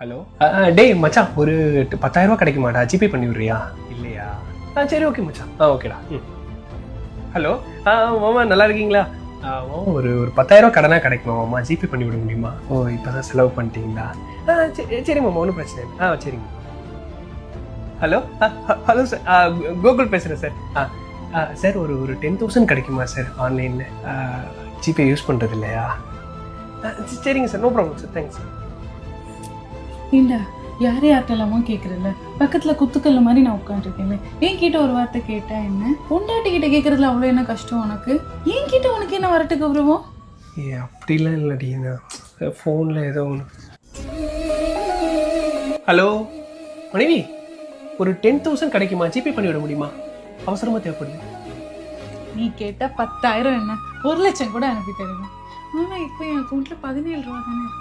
Hello டேய் மச்சான், ஒரு 10,000 ரூபா கிடைக்குமாடா? ஜிபே பண்ணி விடுறியா? இல்லையா? சரி ஓகே மச்சான். ஓகேடா. ஹலோ மாமா, நல்லா இருக்கீங்களா? மாமா, ஒரு 10,000 ரூபா கடனா கிடைக்குமா மாமா? ஜிபே பண்ணி விட முடியுமா? ஓ, இப்போதான் செலவு பண்ணிட்டீங்களா? சரி மாமா, ஒன்றும் பிரச்சனை இல்லை. சரிங்க. ஹலோ ஹலோ சார், கோகுல் பேசுகிறேன் சார். சார், ஒரு 10,000 கிடைக்குமா சார் ஆன்லைனில்? ஜிபே யூஸ் பண்ணுறது இல்லையா? சரிங்க sir, no problem sir, thanks sir. ஏண்டா யார்கிட்டலாமோ கேட்குறல, பக்கத்தில் குத்துக்கல்ல மாதிரி நான் உட்காந்துருக்கேன். என்கிட்ட ஒரு வார்த்தை கேட்டா என்ன? பொண்டாட்டி கிட்ட கேட்கறதுல அவ்வளோ என்ன கஷ்டம் உனக்கு? என்கிட்ட உனக்கு என்ன வரட்டுக்கு அப்புறமோ? அப்படிலாம் இல்லைடீண்ணா, ஃபோனில் ஏதோ ஒன்று. ஹலோ மனைவி, ஒரு 10,000 கிடைக்குமா? ஜிபே பண்ணிவிட முடியுமா? அவசரமாக தேவைப்படுது. நீ கேட்ட 10,000 என்ன 1,00,000 கூட அனுப்பி தருவேன். ஆனால் இப்போ என் அக்கௌண்ட்டில் 17 ரூபா தானே இருக்கு.